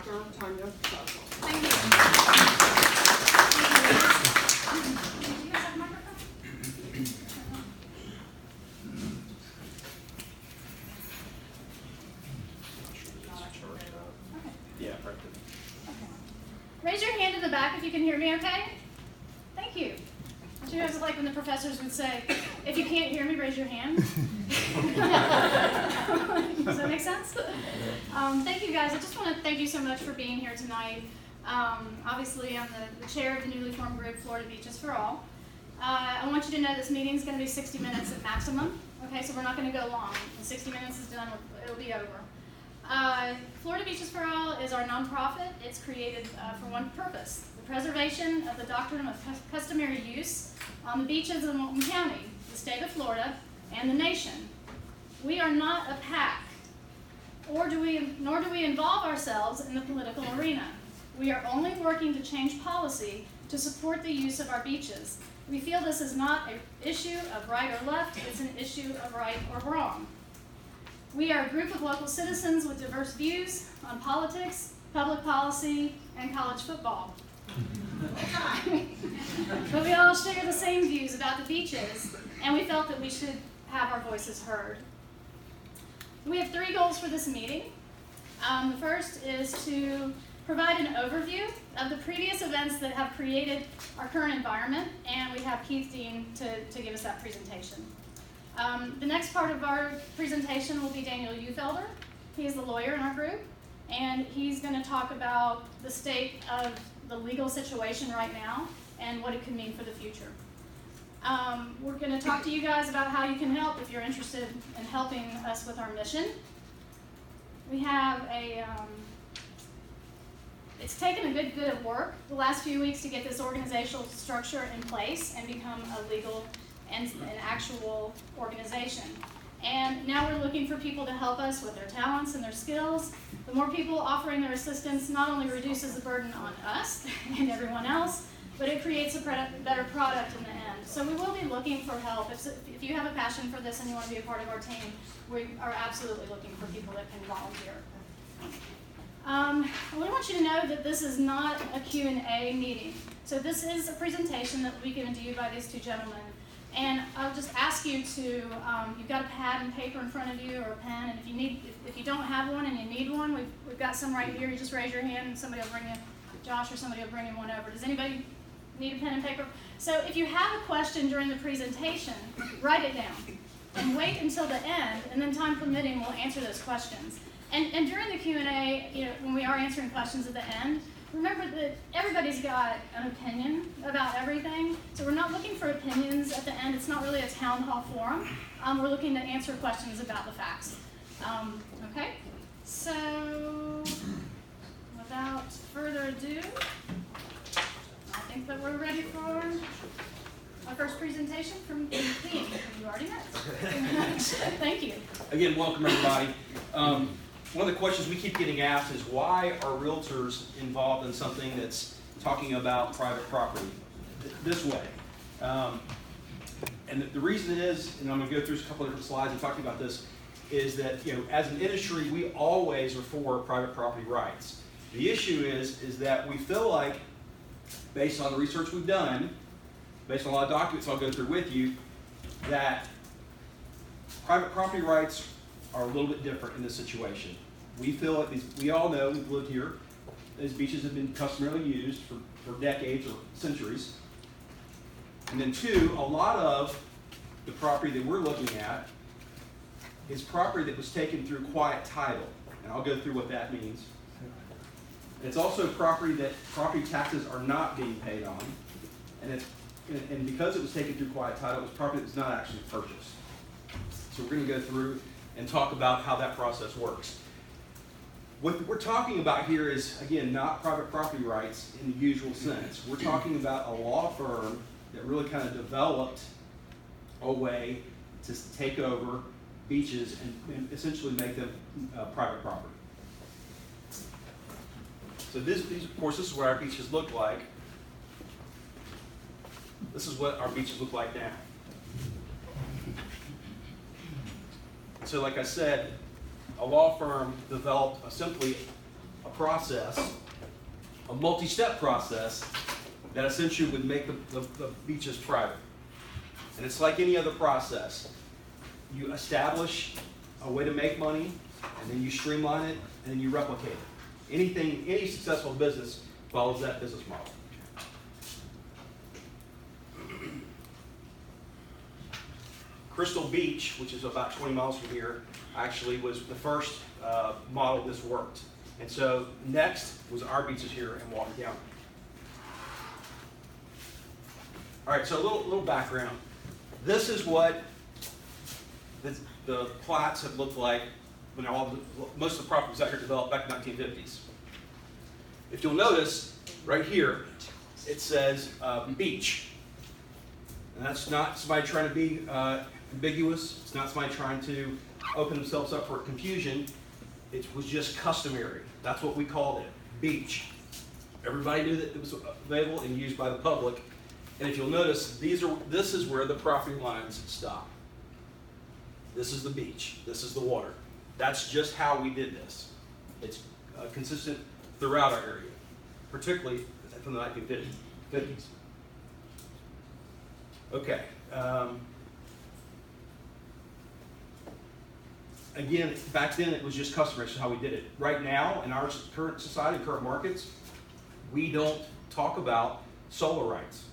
Dr. Tanya Cosmo. Thank you. You guys have a microphone? Yeah, right there. Okay. Raise your hand in the back if you can hear me okay? Thank you. Don't you guys like when the professors would say, if you can't hear me, raise your hand? Does that make sense? Thank you guys. I just want to thank you so much for being here tonight. Obviously, I'm the chair of the newly formed group, Florida Beaches for All. I want you to know this meeting is going to be 60 minutes at maximum. Okay, so we're not going to go long. When 60 minutes is done, it'll be over. Florida Beaches for All is our nonprofit. It's created for one purpose: the preservation of the doctrine of customary use on the beaches in Walton County, the state of Florida, and the nation. We are not a PAC, nor do we involve ourselves in the political arena. We are only working to change policy to support the use of our beaches. We feel this is not an issue of right or left, it's an issue of right or wrong. We are a group of local citizens with diverse views on politics, public policy, and college football. But we all share the same views about the beaches, and we felt that we should have our voices heard. We have 3 goals for this meeting. The first is to provide an overview of the previous events that have created our current environment, and we have Keith Dean to give us that presentation. The next part of our presentation will be Daniel Ufelder. He's the lawyer in our group, and he's going to talk about the state of the legal situation right now and what it could mean for the future. We're going to talk to you guys about how you can help if you're interested in helping us with our mission. We have it's taken a good bit of work the last few weeks to get this organizational structure in place and become a legal and an actual organization. And now we're looking for people to help us with their talents and their skills. The more people offering their assistance not only reduces the burden on us and everyone else, but it creates a better product in the end. So we will be looking for help. If you have a passion for this and you want to be a part of our team, we are absolutely looking for people that can volunteer. I want you to know that this is not a Q&A meeting. So this is a presentation that will be given to you by these 2 gentlemen. And I'll just ask you to, you've got a pad and paper in front of you or a pen, and if you don't have one and you need one, we've got some right here. You just raise your hand and somebody will bring you, Josh or somebody will bring you one over. Does anybody need a pen and paper? So if you have a question during the presentation, write it down and wait until the end, and then time permitting, we'll answer those questions. And during the Q&A, when we are answering questions at the end, remember that everybody's got an opinion about everything, so we're not looking for opinions at the end. It's not really a town hall forum. We're looking to answer questions about the facts. Okay? So, without further ado, I think that we're ready for our first presentation from Dean, who you already met. Thank you. Again, welcome everybody. One of the questions we keep getting asked is why are realtors involved in something that's talking about private property this way? And the reason is, and I'm going to go through a couple of different slides and talking about this, is that as an industry we always are for private property rights. The issue is that we feel like, based on the research we've done, based on a lot of documents I'll go through with you, that private property rights are a little bit different in this situation. We feel like we all know, we've lived here, these beaches have been customarily used for decades or centuries. And then 2, a lot of the property that we're looking at is property that was taken through quiet title. And I'll go through what that means. It's also property that property taxes are not being paid on. And because it was taken through quiet title, it was property that was not actually purchased. So we're going to go through and talk about how that process works. What we're talking about here is, again, not private property rights in the usual sense. We're talking about a law firm that really kind of developed a way to take over beaches and essentially make them private property. So this is what our beaches look like. This is what our beaches look like now. So like I said, a law firm developed simply a process, a multi-step process that essentially would make the beaches private. And it's like any other process. You establish a way to make money, and then you streamline it, and then you replicate it. Any successful business follows that business model. Crystal Beach, which is about 20 miles from here, actually was the first model this worked. And so next was our beaches here in Walton County. All right, so a little background. This is what the plats have looked like when most of the properties out here developed back in the 1950s. If you'll notice, right here, it says beach. And that's not somebody trying to be ambiguous. It's not somebody trying to open themselves up for confusion. It was just customary. That's what we called it, beach. Everybody knew that it was available and used by the public. And if you'll notice, this is where the property lines stop. This is the beach. This is the water. That's just how we did this. It's consistent throughout our area, particularly from the 1950s. Okay. Again, back then it was just customary, so how we did it. Right now, in our current society, current markets, we don't talk about solar rights.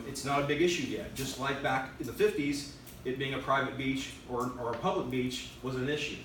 It's not a big issue yet. Just like back in the 50s, it being a private beach or a public beach was an issue.